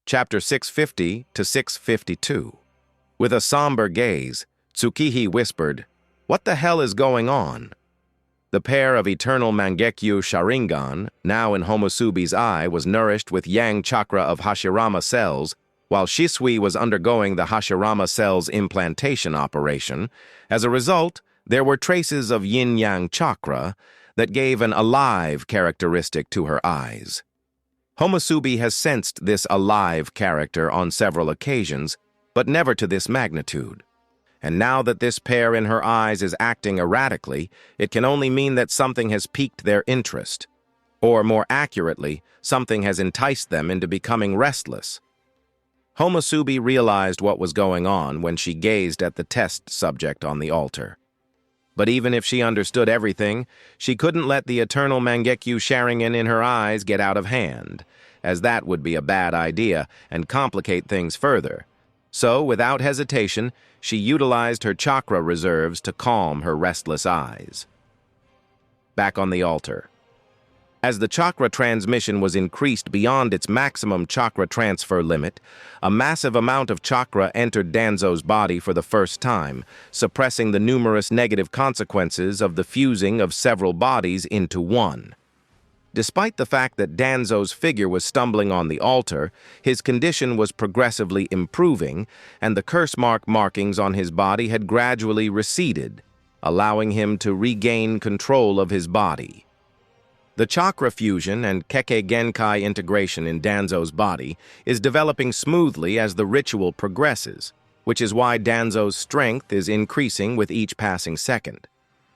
chapter 650 to 652. With a somber gaze, Tsukihi whispered, "What the hell is going on?" The pair of eternal Mangekyo Sharingan, now in Homusubi's eye, was nourished with yang chakra of Hashirama cells, while Shisui was undergoing the Hashirama cells implantation operation. As a result, there were traces of yin-yang chakra that gave an alive characteristic to her eyes. Homusubi has sensed this alive character on several occasions, but never to this magnitude. And now that this pair in her eyes is acting erratically, it can only mean that something has piqued their interest. Or more accurately, something has enticed them into becoming restless. Homusubi realized what was going on when she gazed at the test subject on the altar. But even if she understood everything, she couldn't let the eternal Mangekyo Sharingan in her eyes get out of hand, as that would be a bad idea and complicate things further. So, without hesitation, she utilized her chakra reserves to calm her restless eyes. Back on the altar. As the chakra transmission was increased beyond its maximum chakra transfer limit, a massive amount of chakra entered Danzo's body for the first time, suppressing the numerous negative consequences of the fusing of several bodies into one. Despite the fact that Danzo's figure was stumbling on the altar, his condition was progressively improving, and the curse markings on his body had gradually receded, allowing him to regain control of his body. The chakra fusion and Kekkei Genkai integration in Danzo's body is developing smoothly as the ritual progresses, which is why Danzo's strength is increasing with each passing second.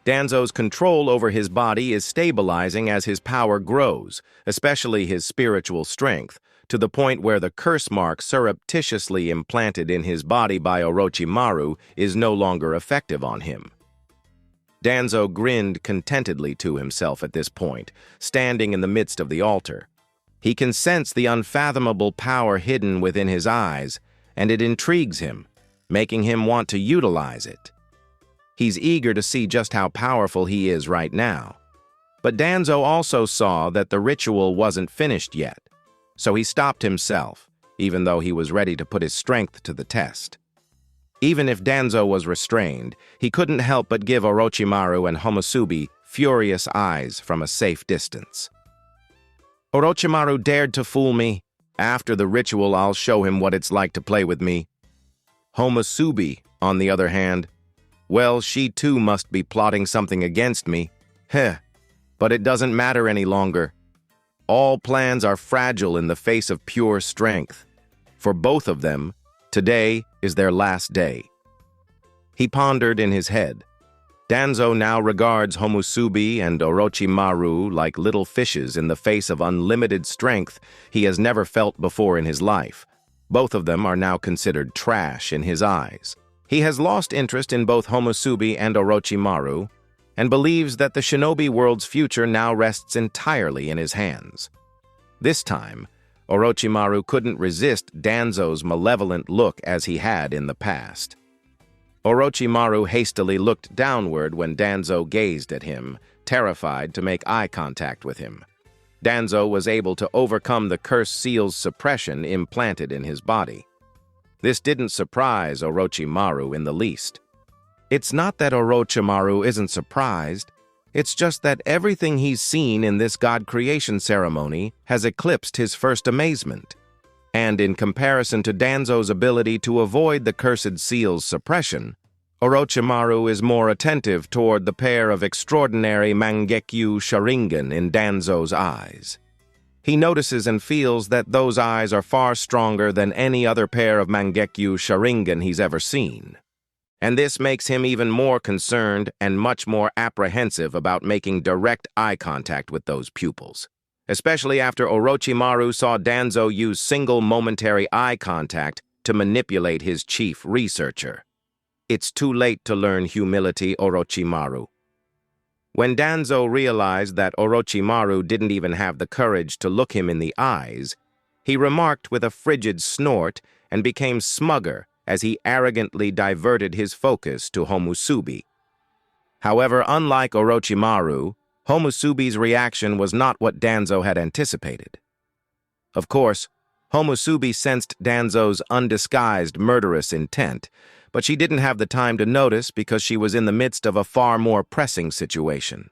Danzo's control over his body is stabilizing as his power grows, especially his spiritual strength, to the point where the curse mark surreptitiously implanted in his body by Orochimaru is no longer effective on him. Danzo grinned contentedly to himself at this point, standing in the midst of the altar. He can sense the unfathomable power hidden within his eyes, and it intrigues him, making him want to utilize it. He's eager to see just how powerful he is right now. But Danzo also saw that the ritual wasn't finished yet, so he stopped himself, even though he was ready to put his strength to the test. Even if Danzo was restrained, he couldn't help but give Orochimaru and Homusubi furious eyes from a safe distance. Orochimaru dared to fool me. After the ritual, I'll show him what it's like to play with me. Homusubi, on the other hand, well, she too must be plotting something against me. Heh, but it doesn't matter any longer. All plans are fragile in the face of pure strength. For both of them, today is their last day. He pondered in his head. Danzo now regards Homusubi and Orochimaru like little fishes in the face of unlimited strength he has never felt before in his life. Both of them are now considered trash in his eyes. He has lost interest in both Homusubi and Orochimaru, and believes that the shinobi world's future now rests entirely in his hands. This time, Orochimaru couldn't resist Danzo's malevolent look as he had in the past. Orochimaru hastily looked downward when Danzo gazed at him, terrified to make eye contact with him. Danzo was able to overcome the curse seal's suppression implanted in his body. This didn't surprise Orochimaru in the least. It's not that Orochimaru isn't surprised, it's just that everything he's seen in this god creation ceremony has eclipsed his first amazement. And in comparison to Danzo's ability to avoid the cursed seal's suppression, Orochimaru is more attentive toward the pair of extraordinary Mangekyo Sharingan in Danzo's eyes. He notices and feels that those eyes are far stronger than any other pair of Mangekyo Sharingan he's ever seen. And this makes him even more concerned and much more apprehensive about making direct eye contact with those pupils, especially after Orochimaru saw Danzo use single momentary eye contact to manipulate his chief researcher. It's too late to learn humility, Orochimaru. When Danzo realized that Orochimaru didn't even have the courage to look him in the eyes, he remarked with a frigid snort and became smugger as he arrogantly diverted his focus to Homusubi. However, unlike Orochimaru, Homusubi's reaction was not what Danzo had anticipated. Of course, Homusubi sensed Danzo's undisguised murderous intent, but she didn't have the time to notice because she was in the midst of a far more pressing situation.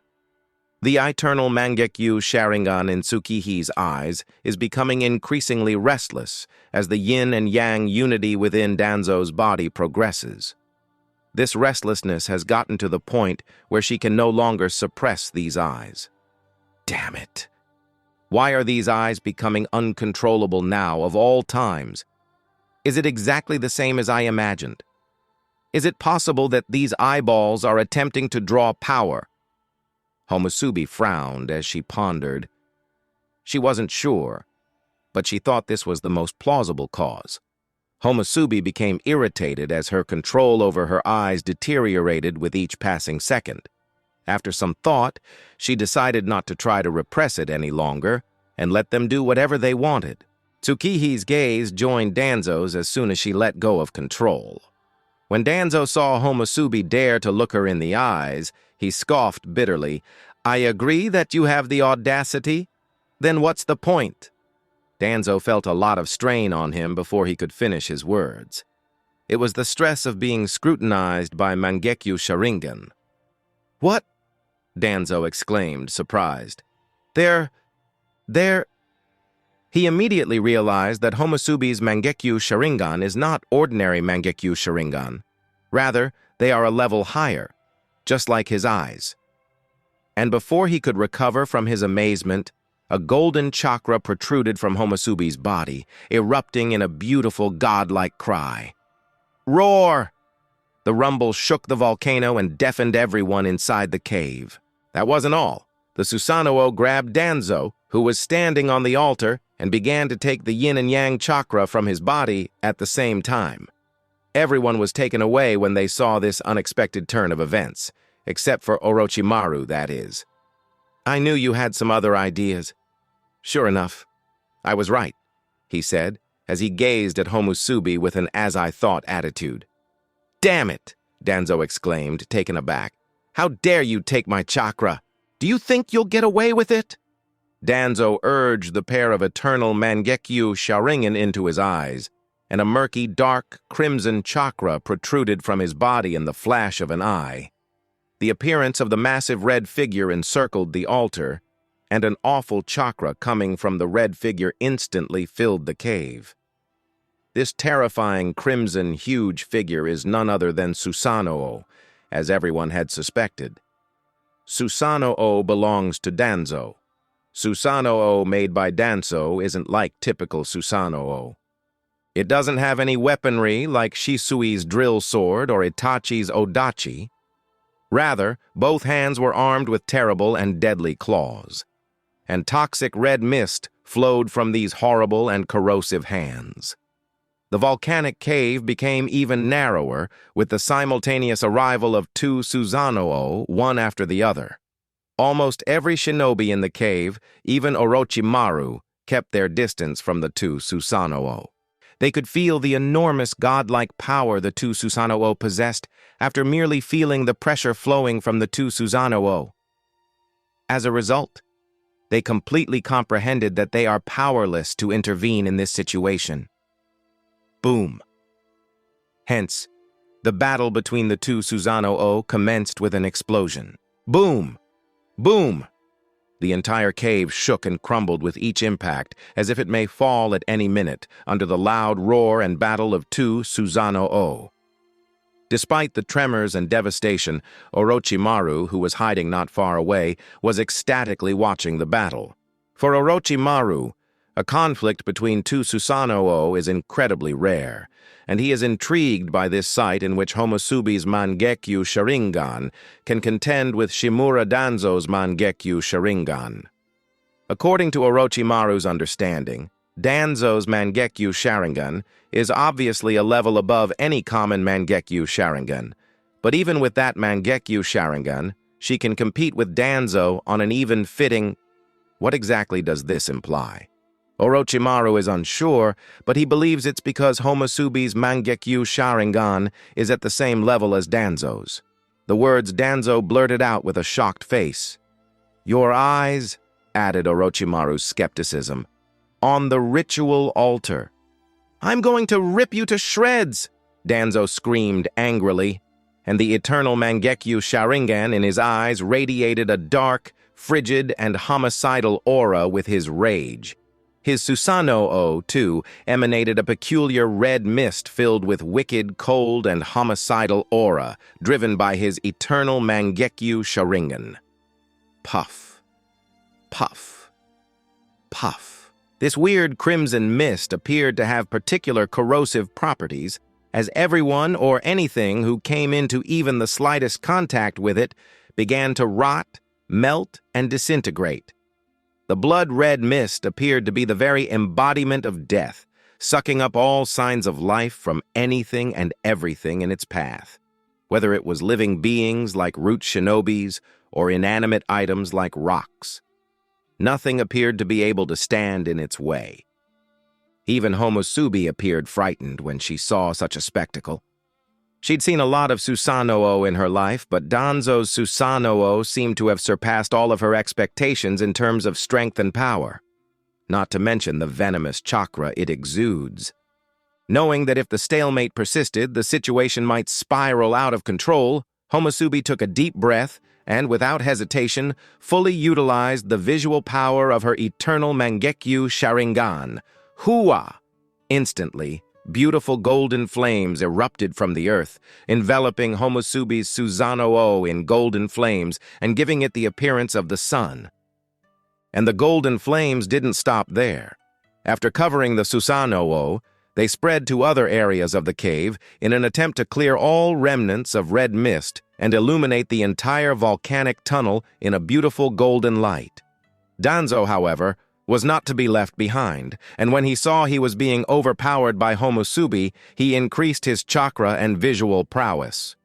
The eternal Mangekyu Sharingan in Tsukihi's eyes is becoming increasingly restless as the yin and yang unity within Danzo's body progresses. This restlessness has gotten to the point where she can no longer suppress these eyes. Damn it! Why are these eyes becoming uncontrollable now of all times? Is it exactly the same as I imagined? Is it possible that these eyeballs are attempting to draw power? Homusubi frowned as she pondered. She wasn't sure, but she thought this was the most plausible cause. Homusubi became irritated as her control over her eyes deteriorated with each passing second. After some thought, she decided not to try to repress it any longer and let them do whatever they wanted. Tsukihi's gaze joined Danzo's as soon as she let go of control. When Danzo saw Homusubi dare to look her in the eyes, he scoffed bitterly. "I agree that you have the audacity. Then what's the point?" Danzo felt a lot of strain on him before he could finish his words. It was the stress of being scrutinized by Mangekyu Sharingan. "What?" Danzo exclaimed, surprised. They're... He immediately realized that Homusubi's Mangekyu Sharingan is not ordinary Mangekyu Sharingan. Rather, they are a level higher, just like his eyes. And before he could recover from his amazement, a golden chakra protruded from Homusubi's body, erupting in a beautiful godlike cry. "Roar!" The rumble shook the volcano and deafened everyone inside the cave. That wasn't all. The Susanoo grabbed Danzo, who was standing on the altar, and began to take the yin and yang chakra from his body at the same time. Everyone was taken away when they saw this unexpected turn of events, except for Orochimaru, that is. "I knew you had some other ideas." "Sure enough, I was right," he said, as he gazed at Homusubi with an as-I-thought attitude. "Damn it!" Danzo exclaimed, taken aback. "How dare you take my chakra? Do you think you'll get away with it?" Danzo urged the pair of eternal Mangekyu Sharingan into his eyes, and a murky, dark, crimson chakra protruded from his body in the flash of an eye. The appearance of the massive red figure encircled the altar, and an awful chakra coming from the red figure instantly filled the cave. This terrifying crimson huge figure is none other than Susanoo, as everyone had suspected. Susanoo belongs to Danzo. Susanoo made by Danzo isn't like typical Susanoo. It doesn't have any weaponry like Shisui's drill sword or Itachi's odachi. Rather, both hands were armed with terrible and deadly claws, and toxic red mist flowed from these horrible and corrosive hands. The volcanic cave became even narrower with the simultaneous arrival of two Susanoo, one after the other. Almost every shinobi in the cave, even Orochimaru, kept their distance from the two Susanoo. They could feel the enormous godlike power the two Susanoo possessed after merely feeling the pressure flowing from the two Susanoo. As a result, they completely comprehended that they are powerless to intervene in this situation. Boom. Hence, the battle between the two Susanoo commenced with an explosion. Boom! Boom! The entire cave shook and crumbled with each impact, as if it may fall at any minute, under the loud roar and battle of two Susanoo. Despite the tremors and devastation, Orochimaru, who was hiding not far away, was ecstatically watching the battle. For Orochimaru, a conflict between two Susanoo is incredibly rare, and he is intrigued by this sight in which Homusubi's Mangekyu Sharingan can contend with Shimura Danzo's Mangekyu Sharingan. According to Orochimaru's understanding, Danzo's Mangekyu Sharingan is obviously a level above any common Mangekyu Sharingan, but even with that Mangekyu Sharingan, she can compete with Danzo on an even fitting... What exactly does this imply? Orochimaru is unsure, but he believes it's because Homusubi's Mangekyu Sharingan is at the same level as Danzo's. The words Danzo blurted out with a shocked face. "Your eyes," added Orochimaru's skepticism. on the ritual altar. "I'm going to rip you to shreds!" Danzo screamed angrily, and the eternal Mangekyo Sharingan in his eyes radiated a dark, frigid, and homicidal aura with his rage. His Susanoo, too, emanated a peculiar red mist filled with wicked, cold, and homicidal aura, driven by his eternal Mangekyo Sharingan. Puff. Puff. Puff. This weird crimson mist appeared to have particular corrosive properties, as everyone or anything who came into even the slightest contact with it began to rot, melt, and disintegrate. The blood-red mist appeared to be the very embodiment of death, sucking up all signs of life from anything and everything in its path, whether it was living beings like root shinobis or inanimate items like rocks. Nothing appeared to be able to stand in its way. Even Homusubi appeared frightened when she saw such a spectacle. She'd seen a lot of Susanoo in her life, but Danzo's Susanoo seemed to have surpassed all of her expectations in terms of strength and power, not to mention the venomous chakra it exudes. Knowing that if the stalemate persisted, the situation might spiral out of control, Homusubi took a deep breath and, without hesitation, fully utilized the visual power of her eternal Mangekyo Sharingan. Hua! Instantly, beautiful golden flames erupted from the earth, enveloping Homusubi's Susanoo in golden flames and giving it the appearance of the sun. And the golden flames didn't stop there. After covering the Susanoo, they spread to other areas of the cave in an attempt to clear all remnants of red mist and illuminate the entire volcanic tunnel in a beautiful golden light. Danzo, however, was not to be left behind, and when he saw he was being overpowered by Homusubi, he increased his chakra and visual prowess.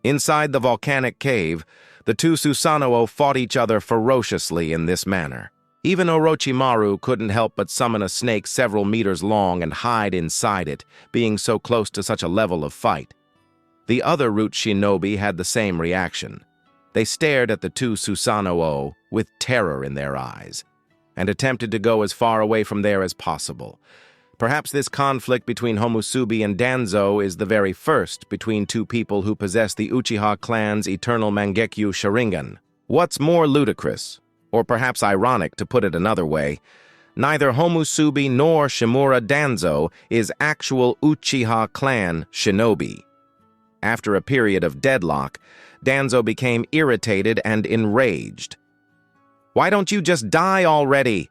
Inside the volcanic cave, the two Susanoo fought each other ferociously in this manner. Even Orochimaru couldn't help but summon a snake several meters long and hide inside it, being so close to such a level of fight. The other root shinobi had the same reaction. They stared at the two Susanoo with terror in their eyes, and attempted to go as far away from there as possible. Perhaps this conflict between Homusubi and Danzo is the very first between two people who possess the Uchiha clan's eternal Mangekyo Sharingan. What's more ludicrous, or perhaps ironic to put it another way, neither Homusubi nor Shimura Danzo is actual Uchiha clan shinobi. After a period of deadlock, Danzo became irritated and enraged. "Why don't you just die already?"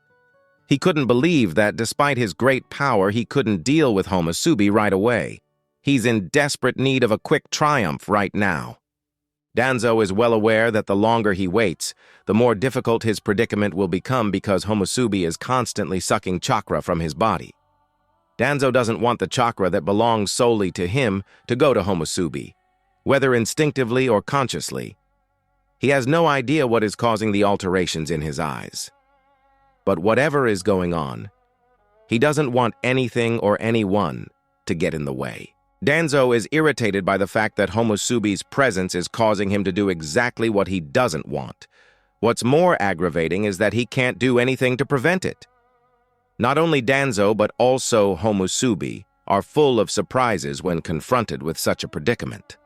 He couldn't believe that despite his great power, he couldn't deal with Homusubi right away. He's in desperate need of a quick triumph right now. Danzo is well aware that the longer he waits, the more difficult his predicament will become because Homusubi is constantly sucking chakra from his body. Danzo doesn't want the chakra that belongs solely to him to go to Homusubi, whether instinctively or consciously. He has no idea what is causing the alterations in his eyes. But whatever is going on, he doesn't want anything or anyone to get in the way. Danzo is irritated by the fact that Homusubi's presence is causing him to do exactly what he doesn't want. What's more aggravating is that he can't do anything to prevent it. Not only Danzo, but also Homusubi are full of surprises when confronted with such a predicament.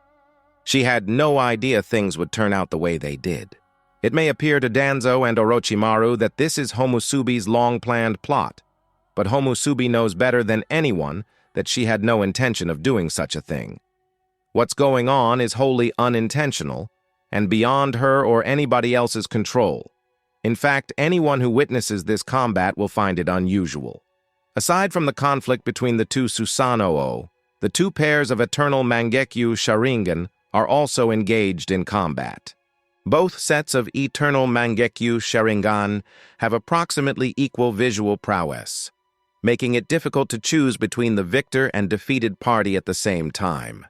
She had no idea things would turn out the way they did. It may appear to Danzo and Orochimaru that this is Homusubi's long-planned plot, but Homusubi knows better than anyone that she had no intention of doing such a thing. What's going on is wholly unintentional and beyond her or anybody else's control. In fact, anyone who witnesses this combat will find it unusual. Aside from the conflict between the two Susanoo, the two pairs of eternal Mangekyo Sharingan are also engaged in combat. Both sets of eternal Mangekyo Sharingan have approximately equal visual prowess, making it difficult to choose between the victor and defeated party at the same time.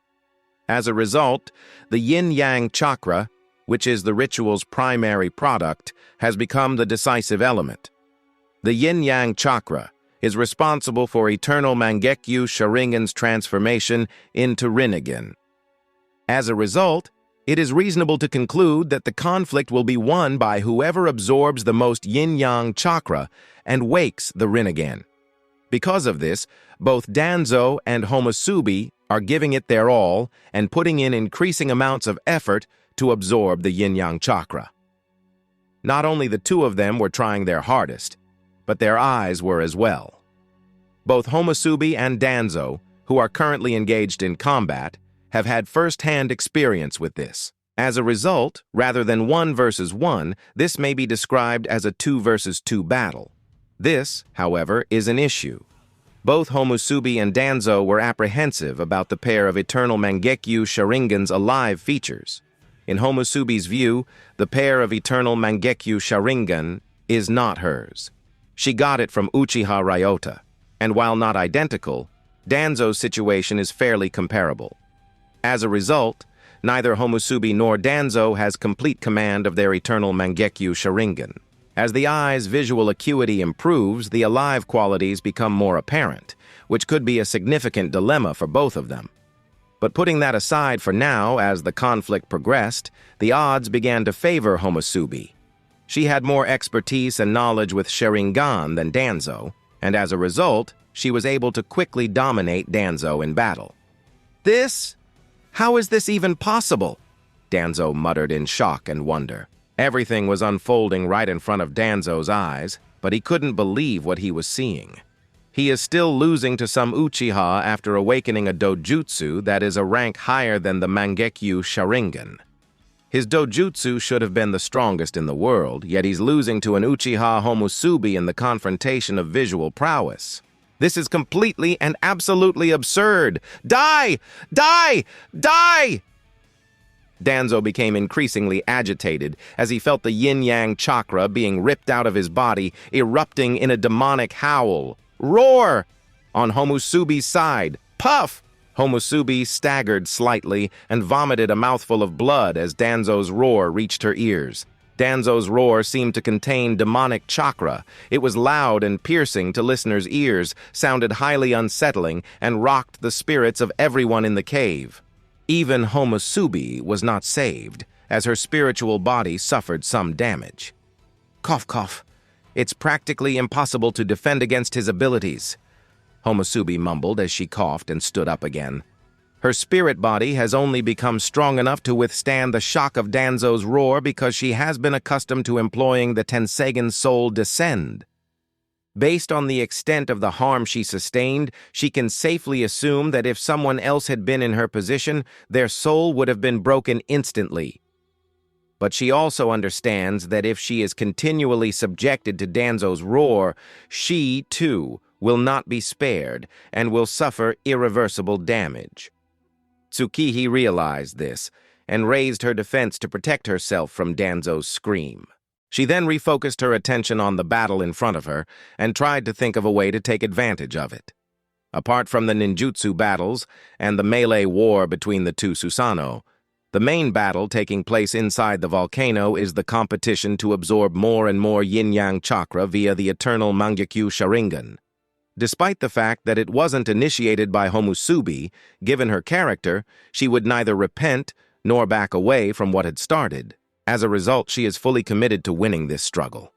As a result, the yin-yang chakra, which is the ritual's primary product, has become the decisive element. The yin-yang chakra is responsible for eternal Mangekyo Sharingan's transformation into rinnegan. As a result, it is reasonable to conclude that the conflict will be won by whoever absorbs the most yin-yang chakra and wakes the rinnegan. Because of this, both Danzo and Homusubi are giving it their all and putting in increasing amounts of effort to absorb the yin-yang chakra. Not only the two of them were trying their hardest, but their eyes were as well. Both Homusubi and Danzo, who are currently engaged in combat, have had first-hand experience with this. As a result, rather than 1 versus 1, this may be described as a 2 versus 2 battle. This, however, is an issue. Both Homusubi and Danzo were apprehensive about the pair of Eternal Mangekyo Sharingan's alive features. In Homusubi's view, the pair of Eternal Mangekyo Sharingan is not hers. She got it from Uchiha Ryota, and while not identical, Danzo's situation is fairly comparable. As a result, neither Homusubi nor Danzo has complete command of their Eternal Mangekyo Sharingan. As the eye's visual acuity improves, the alive qualities become more apparent, which could be a significant dilemma for both of them. But putting that aside for now, as the conflict progressed, the odds began to favor Homusubi. She had more expertise and knowledge with Sharingan than Danzo, and as a result, she was able to quickly dominate Danzo in battle. How is this even possible? Danzo muttered in shock and wonder. Everything was unfolding right in front of Danzo's eyes, but he couldn't believe what he was seeing. He is still losing to some uchiha after awakening a dojutsu that is a rank higher than the Mangekyo Sharingan. His dojutsu should have been the strongest in the world, yet he's losing to an uchiha Homusubi in the confrontation of visual prowess. This is completely and absolutely absurd. Die! Die! Die! Danzo became increasingly agitated as he felt the yin-yang chakra being ripped out of his body, erupting in a demonic howl. Roar! On Homusubi's side. Puff! Homusubi staggered slightly and vomited a mouthful of blood as Danzo's roar reached her ears. Danzo's roar seemed to contain demonic chakra. It was loud and piercing to listeners' ears, sounded highly unsettling, and rocked the spirits of everyone in the cave. Even Homusubi was not saved, as her spiritual body suffered some damage. Cough, cough. It's practically impossible to defend against his abilities, Homusubi mumbled as she coughed and stood up again. Her spirit body has only become strong enough to withstand the shock of Danzo's roar because she has been accustomed to employing the Tenseigan soul descend. Based on the extent of the harm she sustained, she can safely assume that if someone else had been in her position, their soul would have been broken instantly. But she also understands that if she is continually subjected to Danzo's roar, she, too, will not be spared and will suffer irreversible damage. Tsukihi realized this and raised her defense to protect herself from Danzo's scream. She then refocused her attention on the battle in front of her and tried to think of a way to take advantage of it. Apart from the ninjutsu battles and the melee war between the two Susanoo, the main battle taking place inside the volcano is the competition to absorb more and more yin-yang chakra via the Eternal Mangekyo Sharingan. Despite the fact that it wasn't initiated by Homusubi, given her character, she would neither repent nor back away from what had started. As a result, she is fully committed to winning this struggle.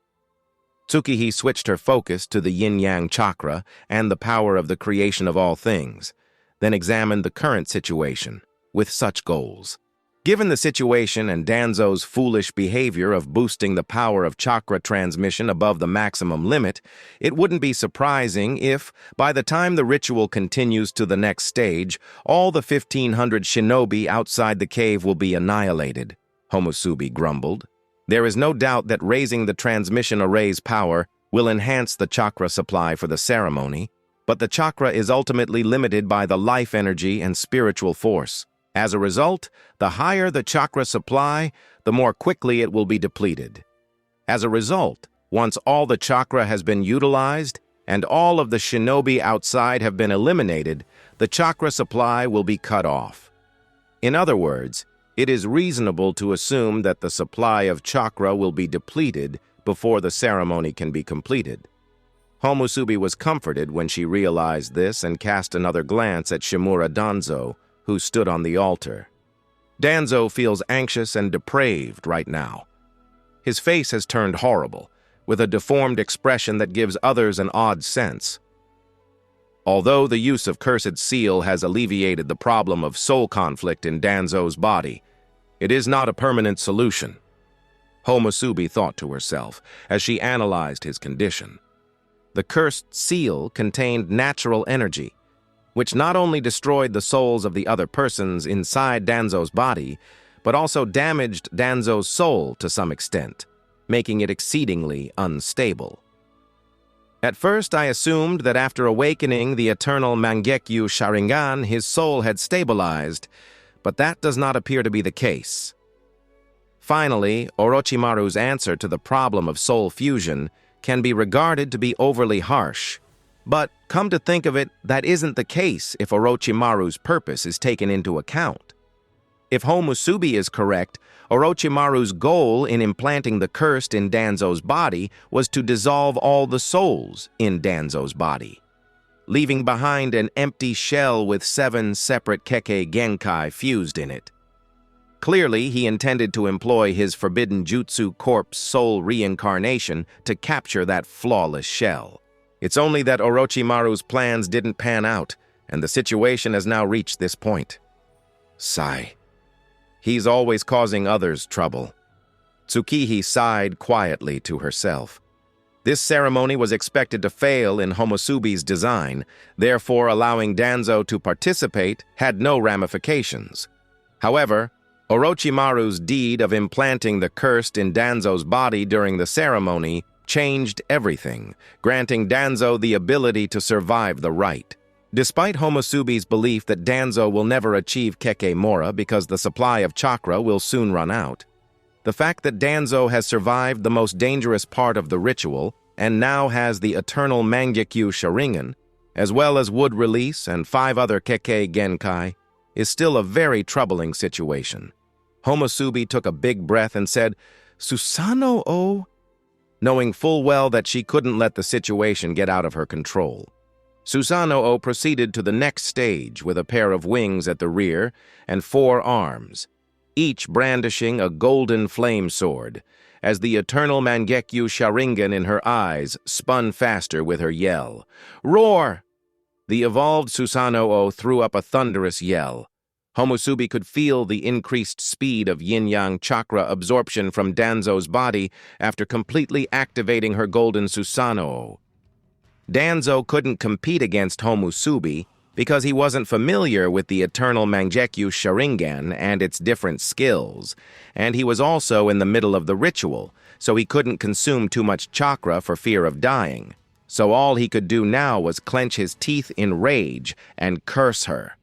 Tsukihi switched her focus to the yin-yang chakra and the power of the creation of all things, then examined the current situation with such goals. Given the situation and Danzo's foolish behavior of boosting the power of chakra transmission above the maximum limit, it wouldn't be surprising if, by the time the ritual continues to the next stage, all the 1,500 shinobi outside the cave will be annihilated, Homusubi grumbled. There is no doubt that raising the transmission array's power will enhance the chakra supply for the ceremony, but the chakra is ultimately limited by the life energy and spiritual force. As a result, the higher the chakra supply, the more quickly it will be depleted. As a result, once all the chakra has been utilized and all of the shinobi outside have been eliminated, the chakra supply will be cut off. In other words, it is reasonable to assume that the supply of chakra will be depleted before the ceremony can be completed. Homusubi was comforted when she realized this and cast another glance at Shimura Danzo, who stood on the altar. Danzo feels anxious and depraved right now. His face has turned horrible, with a deformed expression that gives others an odd sense. Although the use of Cursed Seal has alleviated the problem of soul conflict in Danzo's body, it is not a permanent solution, Homusubi thought to herself as she analyzed his condition. The Cursed Seal contained natural energy, which not only destroyed the souls of the other persons inside Danzo's body, but also damaged Danzo's soul to some extent, making it exceedingly unstable. At first, I assumed that after awakening the eternal Mangekyo Sharingan, his soul had stabilized, but that does not appear to be the case. Finally, Orochimaru's answer to the problem of soul fusion can be regarded to be overly harsh. But come to think of it, that isn't the case if Orochimaru's purpose is taken into account. If Homusubi is correct, Orochimaru's goal in implanting the curse in Danzo's body was to dissolve all the souls in Danzo's body, leaving behind an empty shell with 7 separate Kekkei Genkai fused in it. Clearly, he intended to employ his forbidden jutsu corpse soul reincarnation to capture that flawless shell. It's only that Orochimaru's plans didn't pan out, and the situation has now reached this point. Sigh. He's always causing others trouble. Tsukihi sighed quietly to herself. This ceremony was expected to fail in Homusubi's design, therefore allowing Danzo to participate had no ramifications. However, Orochimaru's deed of implanting the curse in Danzo's body during the ceremony changed everything, granting Danzo the ability to survive the rite. Despite Homusubi's belief that Danzo will never achieve Kekkei Mora because the supply of chakra will soon run out, the fact that Danzo has survived the most dangerous part of the ritual and now has the eternal Mangekyo Sharingan, as well as Wood Release and 5 other Kekkei Genkai, is still a very troubling situation. Homusubi took a big breath and said, "Susanoo," knowing full well that she couldn't let the situation get out of her control. Susanoo proceeded to the next stage with a pair of wings at the rear and 4 arms, each brandishing a golden flame sword, as the eternal Mangekyo Sharingan in her eyes spun faster with her yell. "Roar!" The evolved Susanoo threw up a thunderous yell. Homusubi could feel the increased speed of yin-yang chakra absorption from Danzo's body after completely activating her golden Susanoo. Danzo couldn't compete against Homusubi because he wasn't familiar with the eternal Mangekyo Sharingan and its different skills, and he was also in the middle of the ritual, so he couldn't consume too much chakra for fear of dying. So all he could do now was clench his teeth in rage and curse her.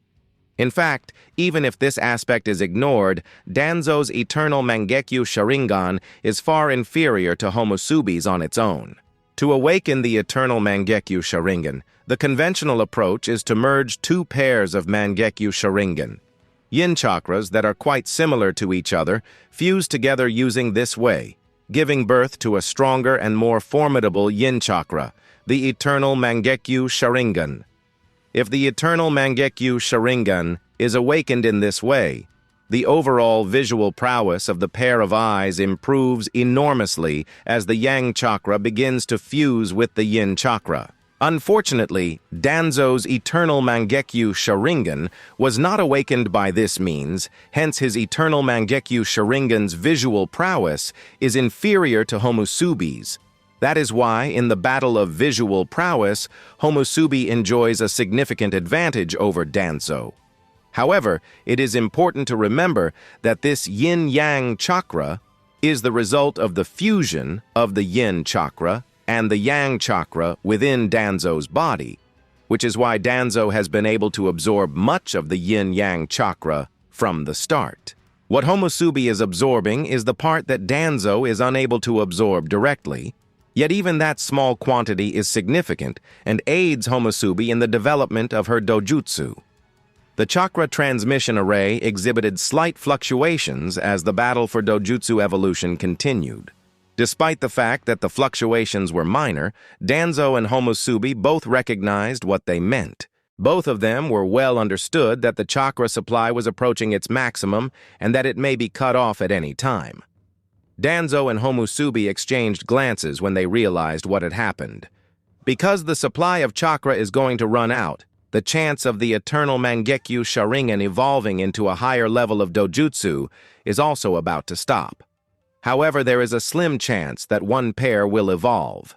In fact, even if this aspect is ignored, Danzo's eternal Mangekyo Sharingan is far inferior to Homusubi's on its own. To awaken the eternal Mangekyo Sharingan, the conventional approach is to merge 2 pairs of Mangekyo Sharingan. Yin chakras that are quite similar to each other fuse together using this way, giving birth to a stronger and more formidable yin chakra, the eternal Mangekyo Sharingan. If the eternal Mangekyo Sharingan is awakened in this way, the overall visual prowess of the pair of eyes improves enormously as the Yang chakra begins to fuse with the Yin chakra. Unfortunately, Danzo's eternal Mangekyo Sharingan was not awakened by this means, hence his eternal Mangekyo Sharingan's visual prowess is inferior to Homusubi's. That is why, in the battle of visual prowess, Homusubi enjoys a significant advantage over Danzo. However, it is important to remember that this yin-yang chakra is the result of the fusion of the yin chakra and the yang chakra within Danzo's body, which is why Danzo has been able to absorb much of the yin-yang chakra from the start. What Homusubi is absorbing is the part that Danzo is unable to absorb directly, yet even that small quantity is significant and aids Homusubi in the development of her dojutsu. The chakra transmission array exhibited slight fluctuations as the battle for dojutsu evolution continued. Despite the fact that the fluctuations were minor, Danzo and Homusubi both recognized what they meant. Both of them were well understood that the chakra supply was approaching its maximum and that it may be cut off at any time. Danzo and Homusubi exchanged glances when they realized what had happened. Because the supply of chakra is going to run out, the chance of the eternal Mangekyo Sharingan evolving into a higher level of dojutsu is also about to stop. However, there is a slim chance that one pair will evolve.